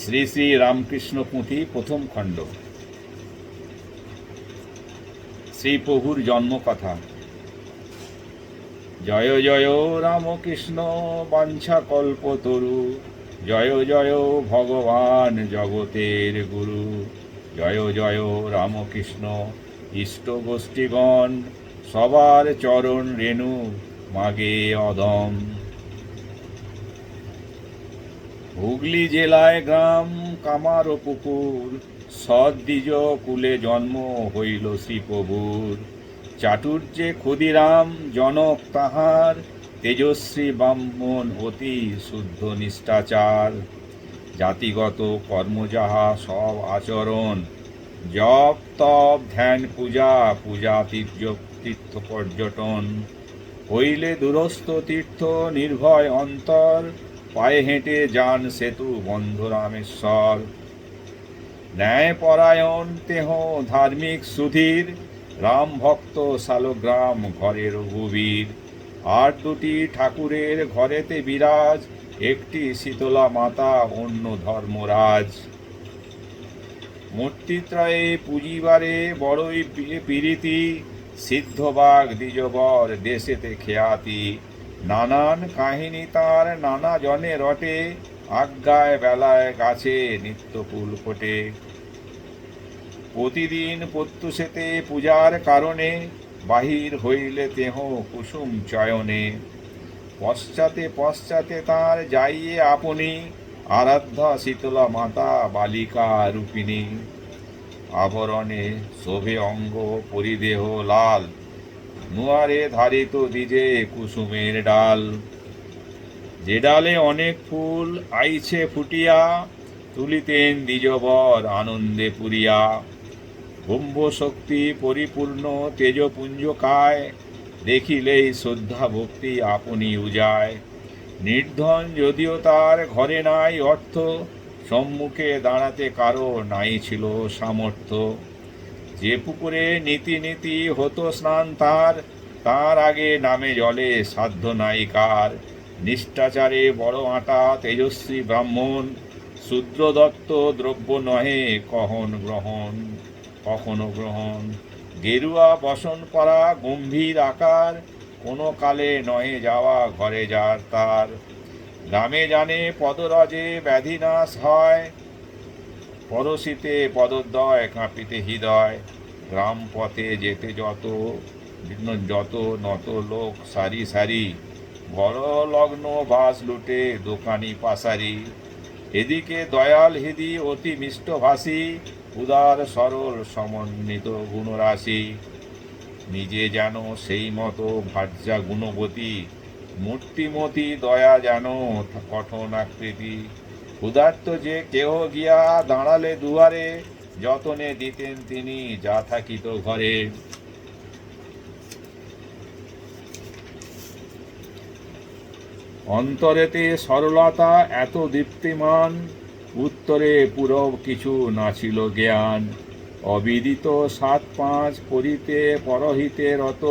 শ্রী শ্রী রামকৃষ্ণ পুঁথি প্রথম খণ্ড। শ্রী প্রভুর জন্মকথা। জয় জয় রামকৃষ্ণ বাঞ্ছা কল্পতরু, জয় জয় ভগবান জগতের গুরু। জয় জয় রামকৃষ্ণ ইষ্ট গোষ্ঠীগণ, সবার চরণ রেণু মাগে অদম। হুগলি জেলায় গ্রাম কামারপুকুর, সদ্বিজ কুলে জন্ম হইল শ্রীপ্রভুর। চাটুর্যে ক্ষুদিরাম জনক তাহার, তেজস্বী ব্রাহ্মণ অতি শুদ্ধ নিষ্ঠাচার। জাতিগত কর্ম যাহা সব আচরণ, জপ তপ ধ্যান পূজা পূজা তীর্থ পর্যটন। হইলে দূরস্থ তীর্থ নির্ভয় অন্তর, পায়ে হেঁটে যান সেতু বন্ধ রামেশ্বর। ন্যায়পরায়ণ তেহ ধার্মিক সুধীর, রাম ভক্ত শালগ্রাম ঘরে রঘুবীর। আর দুটি ঠাকুরের ঘরেতে বিরাজ, একটি শীতলা মাতা অন্য ধর্মরাজ। মূর্তিত্রয়ে পুজিবারে বড়ই প্রীতি, সিদ্ধবাগ দ্বিজবর দেশেতে খ্যাতি। নানান কাহিনী তার নানা জনে রটে, আজ্ঞায় বেলায় গাছে নিত্য ফুল ফোটে। প্রতিদিন প্রত্যুষেতে পূজার কারণে, বাহির হইলে তেহ কুসুম চয়নে। পশ্চাতে পশ্চাতে তার যাইয়ে আপনি, আরাধ্যা শীতলা মাতা বালিকা রূপিণী। আভরণে শোভে অঙ্গ পরিদেহ লাল, নুয়ারে ধারিত দ্বিজে কুসুমের ডাল। যে ডালে অনেক ফুল আইছে ফুটিয়া, তুলিতেন দ্বিজবর আনন্দে পুরিয়া। ব্রহ্ম শক্তি পরিপূর্ণ তেজপুঞ্জকায়, দেখিলেই শ্রদ্ধা ভক্তি আপনি উজায়। নির্ধন যদিও তার ঘরে নাই অর্থ, সম্মুখে দাঁড়াতে কারো নাই ছিল সামর্থ্য। যে পুকুরে নীতি নীতি হতো স্নান তার, তার আগে নামে জলে সাধ্য নাই কার। নিষ্ঠাচারে বড় আটা তেজস্বী ব্রাহ্মণ, শূদ্রদত্ত দ্রব্য নহে কখনো গ্রহণ। গেরুয়া বসন পরা গম্ভীর আকার, কোনো কালে নহে যাওয়া ঘরে যার তার। গ্রামে জানে পদরজে ব্যাধিনাশ হয়, পরশিতে পদদ্বয় কাঁপিতে হৃদয়। গ্রাম পথে যেতে যত নত লোক সারি সারি, বড় লগ্ন বাস লুটে দোকানি পাসারি। এদিকে দয়াল হৃদি অতি মিষ্টভাষী, উদার সরল সমন্বিত গুণরাশি। নিজে যেন সেই মতো ভার্যা গুণবতী, মূর্তিমতী দয়া যেন কঠোর আকৃতি। ক্ষুধার্ত যে কেহ গিয়া দাঁড়ালে দুয়ারে, যতনে দিতেন তিনি যা থাকিত ঘরে। অন্তরেতে সরলতা এত দীপ্তিমান, উত্তরে পুরব কিছু না ছিল জ্ঞান। অবিদিত ৭-৫ করিতে পরহিতে রত,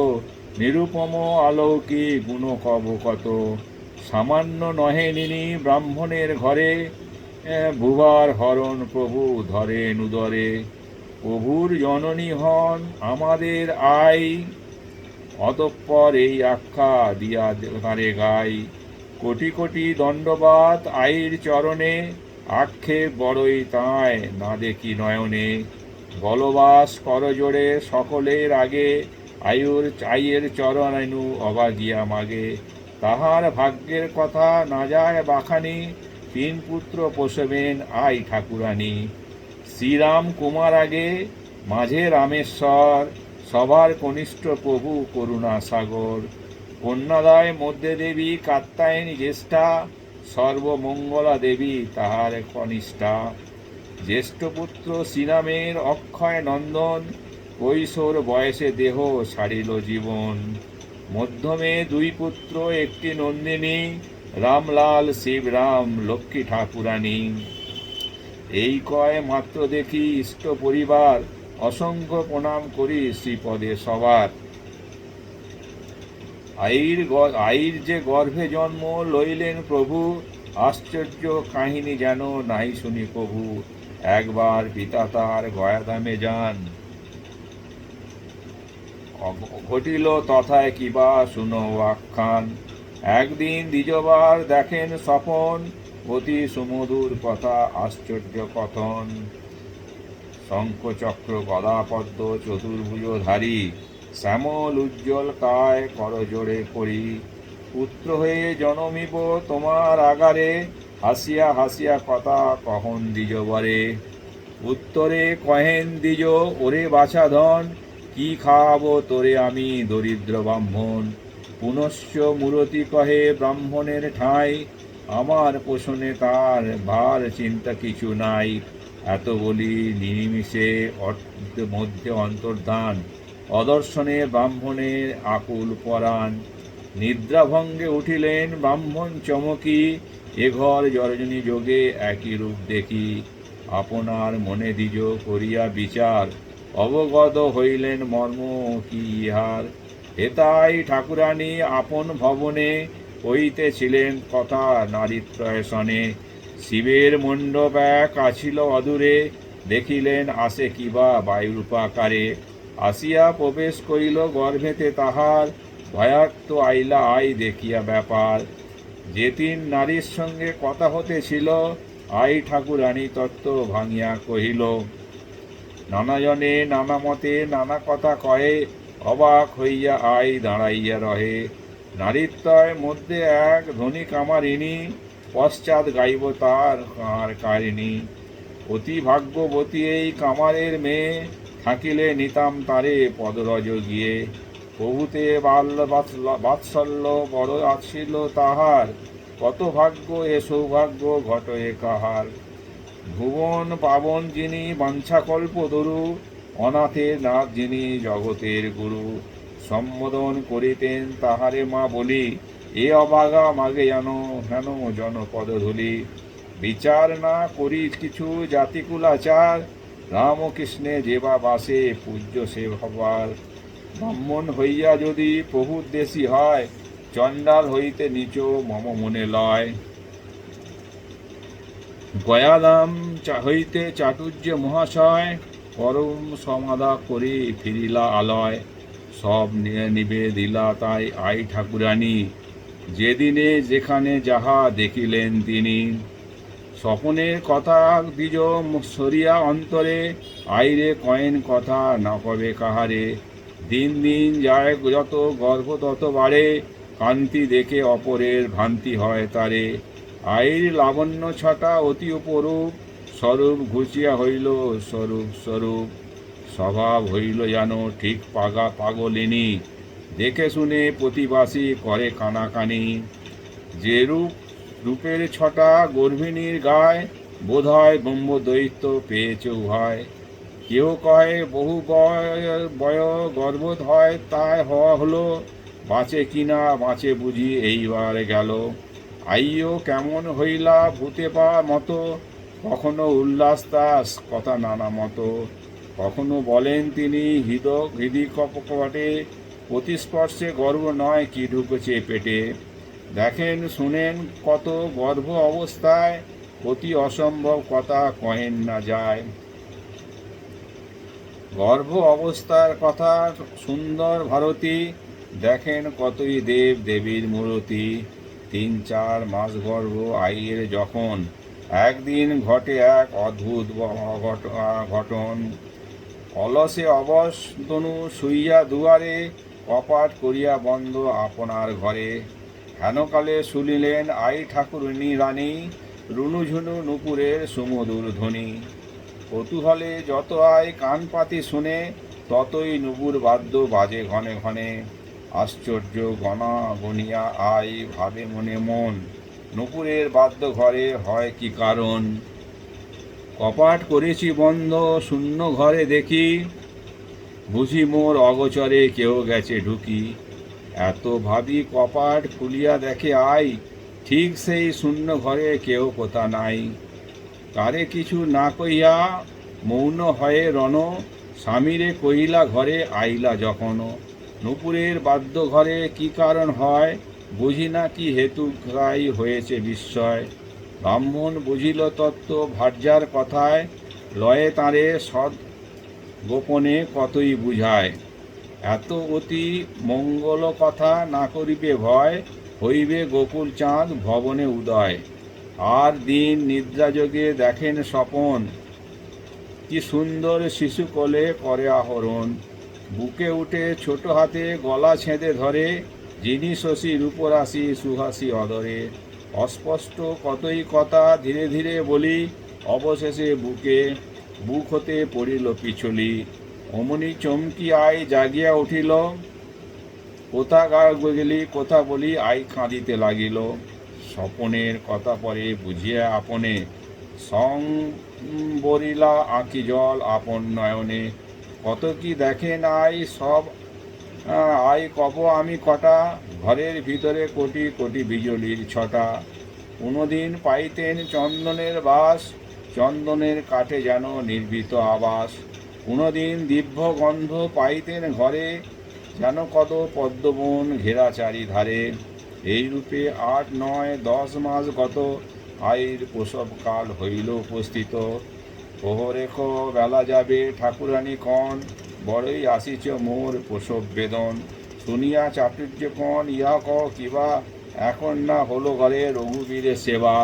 নিরুপম অলৌকিক গুণ কব কত। সামান্য নহে নিনি ব্রাহ্মণের ঘরে, ভুবার হরণ প্রভু ধরেন উদরে। প্রভুর জননী হন আমাদের আই, অতঃপর এই আখ্যা দিয়া তারে গাই। কোটি কোটি দণ্ডবাত আইর চরণে, আক্ষেপ বড়ই তাঁয় না দেখি নয়নে। বলবাস করজোড়ে সকলের আগে, আইয়ের চরণানু অবাগিয়া মাগে। তাহার ভাগ্যের কথা না যায় বাখানি, ৩ পুত্র পোষবেন আই ঠাকুরানী। শ্রীরাম কুমার আগে, মাঝে রামেশ্বর, সবার কনিষ্ঠ প্রভু করুণা সাগর। কন্যাদায় মধ্যে দেবী কাত্যায়নী জ্যেষ্ঠা, সর্বমঙ্গলা দেবী তাহার কনিষ্ঠা। জ্যেষ্ঠ পুত্র শ্রীরামের অক্ষয় নন্দন, কৈশোর বয়সে দেহ ছাড়িল জীবন। মধ্যমে 2 পুত্র একটি নন্দিনী, রামলাল শিবরাম লক্ষ্মী ঠাকুরানী। এই কয় মাত্র দেখি ইষ্ট পরিবার, অসংখ্য প্রণাম করি শ্রীপদে সবার। আইর যে গর্ভে জন্ম লইলেন প্রভু, আশ্চর্য কাহিনী যেন নাই শুনি কভু। একবার পিতা তার গয়াধামে যান, ঘটিল তথায় কিবা শুনো আখ্যান। একদিন দ্বিজবার দেখেন স্বপন, অতি সুমধুর কথা আশ্চর্য কথন। শঙ্খচক্র গদা পদ্ম চতুর্ভুজধারী, শ্যামল উজ্জ্বল কায় করজোড়ে করি। পুত্র হয়ে জনমিব তোমার আগারে, হাসিয়া হাসিয়া কথা কহন দ্বিজবরে। উত্তরে কহেন দ্বিজ, ওরে বাছাধন, কি খাওয়াবো তোরে আমি দরিদ্র ব্রাহ্মণ। পুনশ্চ মূরতি কহে ব্রাহ্মণের ঠাঁই, আমার পোষণে তার ভার চিন্তা কিছু নাই। এত বলি নিমিষে মধ্যে অন্তর্ধান, অদর্শনে ব্রাহ্মণের আকুল পরাণ। নিদ্রাভঙ্গে উঠিলেন ব্রাহ্মণ চমকি, এ ঘর জরজনী যোগে একই রূপ দেখি। আপনার মনে দ্বিজ করিয়া বিচার, অবগত হইলেন মর্ম কি ইহার। হেতাই ঠাকুরানী আপন ভবনে, কইতেছিলেন কথা নারীত্রয় সনে। শিবের মণ্ডপ এক আছিল অদূরে, দেখিলেন আসে কিবা বায়ুরূপাকারে। আসিয়া প্রবেশ করিল গর্ভেতে তাহার, ভয়ার্ত আইলা আই দেখিয়া ব্যাপার। যে তিন নারীর সঙ্গে কথা হতেছিল, আই ঠাকুরানী তত্ত্ব ভাঙিয়া কহিল। নানাজনে নানা মতে নানা কথা কহে, অবাক হইয়া আই দাঁড়াইয়া রহে। নারীত্বয় মধ্যে এক ধনী কামারিনী, পশ্চাৎ গাইব তার কারিণী। অতি ভাগ্যবতী এই কামারের মেয়ে, থাকিলে নিতাম তারে পদরজ গিয়ে। প্রভুতে বাৎসল্য বড় আছিল তাহার, কত ভাগ্য এ সৌভাগ্য ঘটে কাহার। ভুবন পাবন যিনি বাঞ্ছাকল্প তরু, অনাথের নাথ যিনি জগতের গুরু। সম্বোধন করিতেন তাহারে মা বলি, এ অবাগা মাগে যেন হেন জনপদ ধুলি। বিচার না করি কিছু জাতিকুলাচার, রামকৃষ্ণে যেবা বাসে পূজ্য সে ভবার। ব্রাহ্মণ হইয়া যদি প্রভুর দেশী হয়, চণ্ডাল হইতে নিচ মম মনে লয়। গয়াদাম হইতে চাটুর্য মহাশয়, পরম সমাধা করি ফিরিলা আলয়। সব নিবে দিলা তাই আই ঠাকুরানী, যেদিনে যেখানে যাহা দেখিলেন তিনি। স্বপনের কথা দ্বিজ সরিয়া অন্তরে, আইরে কয়েন কথা না কবে কাহারে। দিন দিন যায় যত গর্ভ তত বাড়ে, কান্তি দেখে অপরের ভ্রান্তি হয় তারে। আইর লাবণ্য ছটা অতি উপরূপ, স্বরূপ ঘুচিয়া হইল স্বরূপ স্বরূপ। স্বভাব হইল যেন ঠিক পাগলিনী, দেখে শুনে প্রতিবাসী করে কানাকানি। যে রূপের ছটা গর্ভিণীর গায়, বোধ হয় ব্রহ্মদৈত্য পেয়েছে উহায়। কেউ কহে বহু বয় গর্ভোধ হয়, তাই হওয়া হলো। বাঁচে কিনা বাঁচে বুঝি এইবার গেল। আইও কেমন হইলা ভূতে পাওয়া মতো, কখনো উল্লাস দাস কথা নানা মতো। কখনো বলেন তিনি হৃদি কপটে, প্রতিস্পর্শে গর্ব নয় কি ঢুকেছে পেটে। দেখেন শুনেন কত গর্ভ অবস্থায়, অতি অসম্ভব কথা কহেন না যায়। গর্ভ অবস্থার কথা সুন্দর ভারতী, দেখেন কতই দেব দেবীর মূরতি। 3-4 মাস গর্ভ আইয়ের যখন, একদিন ঘটে এক অদ্ভুত ঘটন। অলসে অবশ তনু শুইয়া দুয়ারে, কপাট করিয়া বন্ধ আপনার ঘরে। হেনকালে শুনিলেন আই ঠাকুরানী রানী, রুনুঝুনু নুপুরের সুমধুর ধ্বনি। কৌতূহলে যত আয় কান পাতি শুনে, ততই নুপুর বাদ্য বাজে ঘনে ঘনে। আশ্চর্য গণা গনিয়া আই ভাবে মনে মন, নুপুরের বাদ্য ঘরে হয় কি কারণ। কপাট করেছি বন্ধ শূন্য ঘরে দেখি, বুঝি মোর অগোচরে কেউ গেছে ঢুকি। এত ভাবি কপাট খুলিয়া দেখে আই, ঠিক সেই শূন্য ঘরে কেউ কোথা নাই। কারে কিছু না কইয়া মৌন হয়ে রণ, স্বামীরে কহিলা ঘরে আইলা যখন। নূপুরের বাদ্য ঘরে কি কারণ হয়, বুঝি না কি হেতু গাই হয়েছে বিস্ময়। ব্রাহ্মণ বুঝিল তত্ত্ব ভার্যার কথায়, লয়ে তাঁরে সৎ গোপনে কতই বুঝায়। এত অতি মঙ্গল কথা না করিবে ভয়, হইবে গোকুল চাঁদ ভবনে উদয়। আর দিন নিদ্রাযোগে দেখেন স্বপন, কি সুন্দর শিশু কোলে করে আহরণ। বুকে উঠে ছোট হাতে গলা ছেঁদে ধরে, যিনি শশী রূপরাশি সুহাসী অদরে। অস্পষ্ট কতই কথা ধীরে ধীরে বলি, অবশেষে বুক হতে পড়িল পিছলি। অমনি চমকি আই জাগিয়া উঠিল, কোথা গেলি কোথা বলি আই কাঁদিতে লাগিল। স্বপনের কথা পরে বুঝিয়া আপনে, বরিলা আঁকি জল আপন নয়নে। কত কি দেখেন আই সব আই কব আমি কটা, ঘরের ভিতরে কোটি কোটি বিজলির ছটা। কোনোদিন পাইতেন চন্দনের বাস, চন্দনের কাঠে যেন নির্ভীত আবাস। কোনোদিন দিব্য গন্ধ পাইতেন ঘরে, যেন কত পদ্মবন ঘেরা চারিধারে। এইরূপে 8, 9, 10 মাস গত, আইর প্রসব কাল হইল উপস্থিত। প্রহরেখ বেলা যাবে ঠাকুরানী কন, বড়ই আসিছ মোর প্রসব বেদন। শুনিয়া চাটুর্য কন, ইহা কহ কিবা, এখন না হলো ঘরে রঘুবীরের সেবা।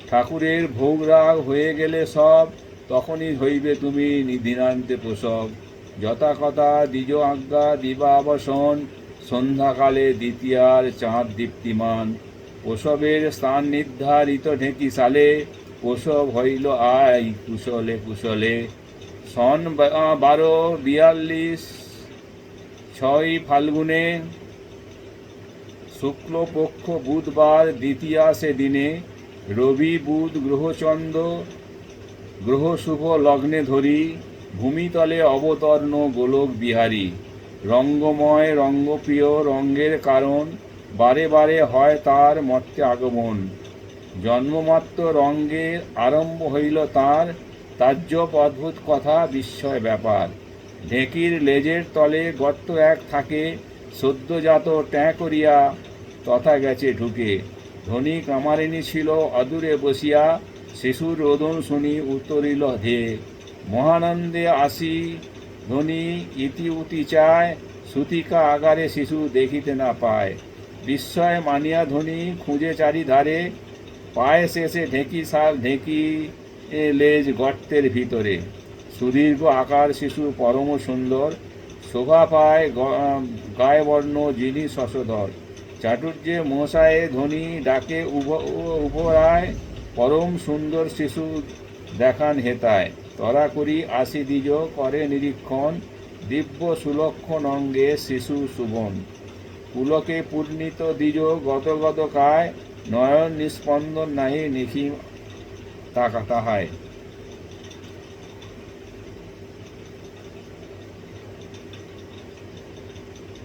ঠাকুরের ভোগ রাগ হয়ে গেলে সব, তখনই হইবে তুমি দিনান্তে প্রসব। যথা কথা দ্বিজ আজ্ঞা দিবা আবাসন, সন্ধ্যাকালে দ্বিতীয়ার চাঁদ দীপ্তিমান। প্রসবের স্থান নির্ধারিত ঢেঁকি সালে, প্রসব হইল আই কুশলে কুশলে। সন 1242, 6 ফাল্গুনে, শুক্লপক্ষ বুধবার দ্বিতীয়া সে দিনে। রবি বুধ গ্রহচন্দ্র গ্রহ শুভ লগ্নে ধরি, ভূমিতলে অবতর্ণ গোলক বিহারী। রঙ্গময় রঙ্গপ্রিয় রঙ্গের কারণ, বারে বারে হয় তার মর্তে আগমন। জন্মমাত্র রঙ্গের আরম্ভ হইল তার, তাজ্জব অদ্ভুত কথা বিস্ময় ব্যাপার। ঢেঁকির লেজের তলে গর্ত এক থাকে, সদ্যজাত ট্যাঁ করিয়া তথা গেছে ঢুকে। ধনী কামারিনী ছিল অদূরে বসিয়া, শিশুর রোদন শুনি উত্তরিল ধে। মহানন্দে আসি ধনী ইতি উতি চায়, সুতিকা আগারে শিশু দেখিতে না পায়। বিস্ময় মানিয়া ধনী খুঁজে চারিধারে, পায় শেষে ঢেঁকি লেজ গর্তের ভিতরে। সুদীর্ঘ আকার শিশু পরম সুন্দর, শোভা পায় গায়ে বর্ণ যিনি শশধর। চাটুর্যে মশায়ে ধ্বনি ডাকে উভরায়, পরম সুন্দর শিশু দেখান হেতায়। তরা করি আসি দ্বিজ করে নিরীক্ষণ, দিব্য সুলক্ষণ অঙ্গে শিশু সুবন। পুলকে পূর্ণিত দ্বিজ গত কায়, নয়ন নিস্পন্দন নাহি নিখিম তাহায়।